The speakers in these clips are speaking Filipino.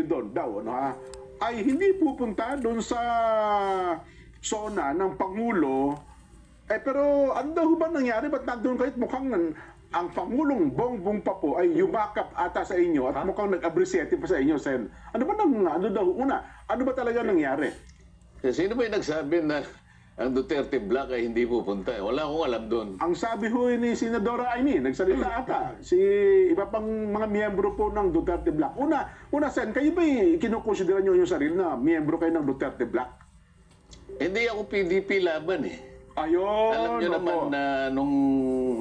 doon daw, ano, ha, ay hindi pupunta doon sa zona ng Pangulo. Pero ano daw ba nangyari? Ba't nandun kayo? Mukhang ang Pangulong Bongbong pa po ay yumakap ata sa inyo at mukhang nag-abrisyete pa sa inyo, Sen. Ano ba ano ba talaga nangyari? Sino ba yung nagsabi na ang Duterte Black ay hindi pupunta? Wala akong alam doon. Ang sabi ho ni Senadora Amy, nagsalita ata, si iba pang mga miyembro po ng Duterte Black. Una, Sen, kayo ba kinukonsidera nyo yung sarili na miyembro kayo ng Duterte Black? Hindi ako PDP laban eh. Ayun, Alam nyo naman opo. na nung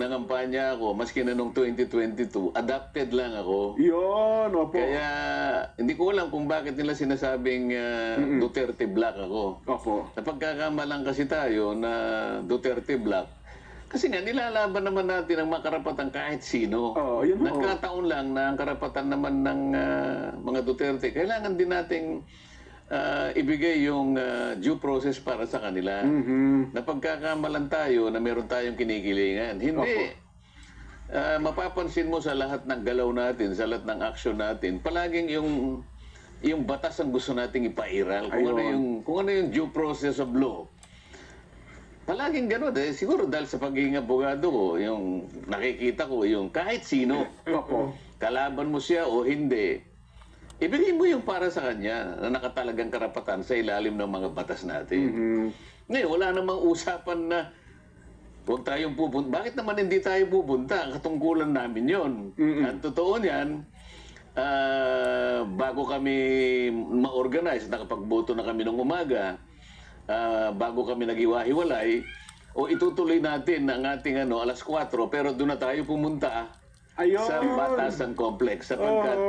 nangampanya ako, maski na nung 2022, adapted lang ako. Yun, opo. Kaya hindi ko alam kung bakit nila sinasabing Duterte Black ako. Opo. Napagkakamalang kasi tayo na Duterte Black. Kasi nga, nilalaban naman natin ang mga karapatan kahit sino. Yun ho. Nagkataon lang na ang karapatan naman ng mga Duterte, kailangan din nating ibigay yung due process para sa kanila. Napagkakamalan tayo na meron tayong kinikilingan. Hindi. Mapapansin mo sa lahat ng galaw natin, sa lahat ng action natin, palaging yung batas ang gusto nating ipairal. Kung ano yung due process of law. Palaging gano'n. Siguro dahil sa pagiging abogado ko, yung nakikita ko, yung kahit sino, kalaban mo siya o hindi, ibigay mo yung para sa kanya na nakatalagang karapatan sa ilalim ng mga batas natin. Ngayon, wala namang usapan na huwag tayong pupunta. Bakit naman hindi tayo pupunta? Ang katungkulan namin yon. Ang totoo niyan, bago kami ma-organize, nakapagboto na kami ng umaga, bago kami nag-iwahiwalay, o itutuloy natin ang ating alas 4, pero doon na tayo pumunta sa Batasan Complex sapagkat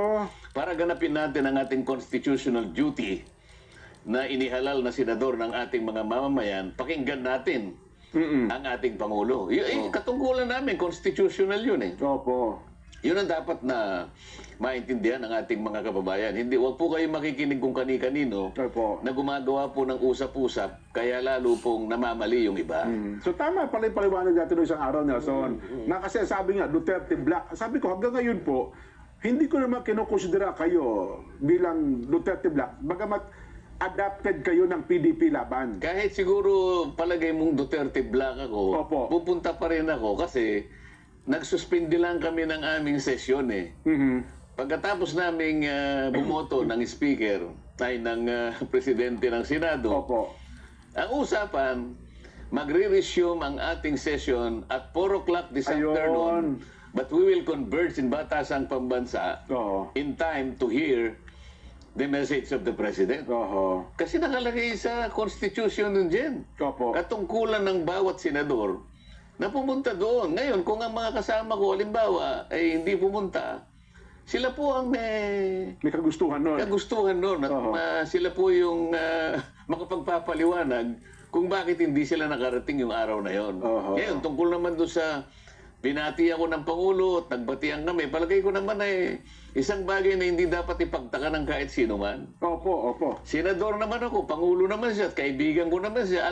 para ganapin natin ang ating constitutional duty na inihalal na senador ng ating mga mamamayan, pakinggan natin ang ating Pangulo. Katungkulan namin, constitutional yun eh. Opo. Yun ang dapat na maintindihan ng ating mga kababayan. Hindi, wag po kayo makikinig kung kani-kanino na gumagawa po ng usap-usap, kaya lalo pong namamali yung iba. So tama pala yung paliwanag natin noong isang araw, Nelson. Na kasi sabi nga, Duterte Black. Sabi ko, hanggang ngayon po, hindi ko naman kinukonsidera kayo bilang Duterte Black. Bagamat adapted kayo ng PDP laban. Kahit siguro palagay mong Duterte Black ako, Opo. pupunta pa rin ako kasi nagsuspindi lang kami ng aming sesyon eh. Pagkatapos naming bumoto ng speaker, ng presidente ng Senado, Opo. ang usapan, magre-resume ang ating session at 4 o'clock this afternoon, but we will converge in Batasang Pambansa in time to hear the message of the President. Kasi nakalagay sa Constitution nun dyan. Katungkulan ng bawat senador na pumunta doon. Ngayon, kung ang mga kasama ko, halimbawa, ay hindi pumunta, sila po ang may kagustuhan nun. At sila po yung makapagpapaliwanag kung bakit hindi sila nakarating yung araw na yon. Ngayon, tungkol naman doon sa binati ako ng Pangulo at nagbatian kami, palagay ko naman ay isang bagay na hindi dapat ipagtaka ng kahit sino man. Opo. Senador naman ako, Pangulo naman siya, at kaibigan ko naman siya.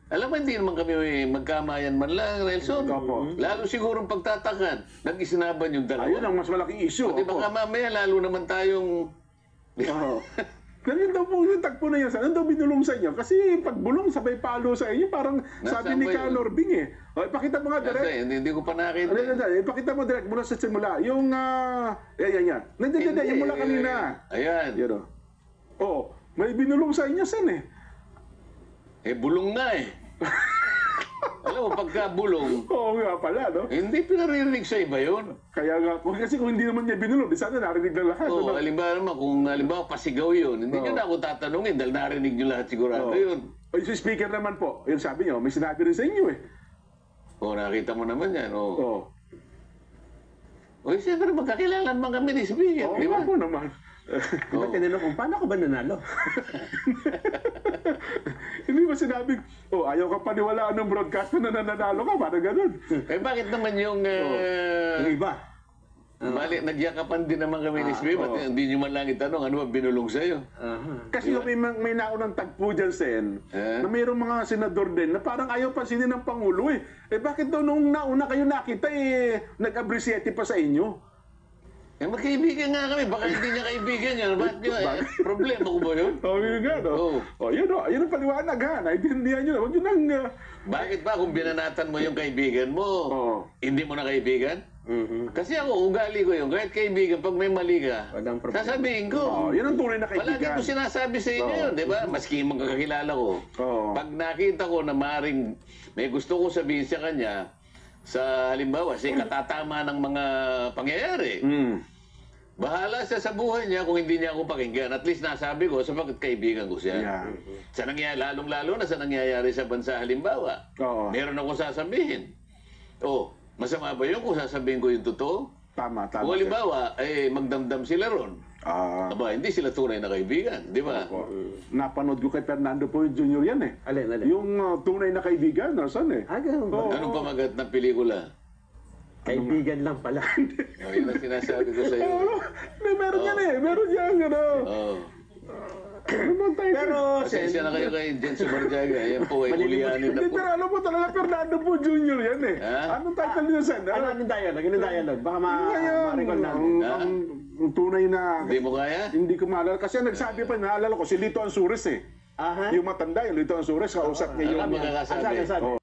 Alam mo, hindi naman kami magkamayan man lang, Nelson. Lalo siguro pagtatakan, nag-isinaban yung dalawa. Ayun ang mas malaking issue. Di ba mamaya, lalo naman tayong... Ganyan daw po yung tagpo na yun. Ano daw binulong sa inyo? Kasi pag bulong, sabay palo sa inyo. Parang sabi ni Carlo Orbing eh. Ipakita mo nga direct. Hindi ko pa nakita. Ipakita mo direct mula sa simula. Yung, yan. Nandiyan, yung mula kanina. Ayan. Yan o. May binulong sa inyo, Sen eh. Bulong na eh. Alam mo, pagka bulong, Oo nga pala, no? hindi pinaririnig sa iba yun. Kaya nga, kasi kung hindi naman niya binulong, di sana narinig na lahat. Oo, halimbawa naman, kung halimbawa pasigaw yun, hindi nyo na ako tatanungin dahil narinig nyo lahat sigurado yun. O yung speaker naman po, yung sabi nyo, may sinabi rin sa inyo eh. Oo, nakita mo naman yan. Oo. Siyempre, magkakilala naman kami ni speaker. Oo, di ba? ako naman. Diba tinanong kung paano ka ba nanalo? Hindi ba sinabing, ayaw ka paniwalaan ng broadcaster na nananalo ka, parang ganun. Bakit naman yung... Yung iba. Bali, nagyakapan din naman kami ni Smith, at hindi nyo man lang itanong, ano ba binulong sa'yo? Kasi may naunang tagpo dyan, Sen, na mayroong mga senador din na parang ayaw pansinin ng Pangulo eh. Bakit daw nung nauna kayo nakita nag-abrisyete pa sa inyo? Magkaibigan nga kami. Baka hindi niya kaibigan yan. Bakit niya? Problema ko ba yun? Yun nga, no? Oo. Yun ang paliwanag, ha? Naintindihan nyo na. Huwag yun ang... Bakit ba kung binanatan mo yung kaibigan mo, Oo. hindi mo na kaibigan? Mhm. Kasi ako, ugali ko yun. Kahit kaibigan, pag may mali ka, Walang problema. sasabihin ko. Yun ang tunay na Palagi kaibigan. ko sinasabi sa inyo Oo. yun, di ba? Maski yung magkakilala ko. Oo. Pag nakita ko na maring may gusto ko sabihin sa kanya, sa halimbawa, katatama ng mga pangyayari, bahala siya sa buhay niya kung hindi niya ako pakinggan. At least nasabi ko, sapagkat kaibigan ko siya. Yeah. Sa nangyayari, lalong-lalo na sa nangyayari sa bansa halimbawa. Oo. Meron ako sasabihin. Masama ba yun kung sasabihin ko yung totoo? Tama. Kung halimbawa, magdamdam sila ron. Aba, hindi sila tunay na kaibigan, di ba? Napanood ko kay Fernando Poe Jr. yan eh. Alin. Yung tunay na kaibigan, saan eh? Ganun ba? Oo. Anong pamagat ng pelikula? Kaibigan lang pala. Yan ang sinasabi ko sa iyo. Meron yan eh. Meron yan, ano. Ano tayo? Pero, Pasensya na kayo kay Jenso Barjaga. Yan po ay ulianin na Hindi, po. pero alam mo talaga, Fernando Poe Jr. yan eh. Ha? Anong title niya, Sen? Anong dialogue? Baka ma-recall natin. Ang tunay na... Hindi mo kaya? Hindi ko maalala. Kasi nagsabi pa, naalala ko, si Lito Ansures eh. Aha. Yung matanda, yung Lito Ansures, kausap niya yung... Ano magkakasabi? Ang sabi.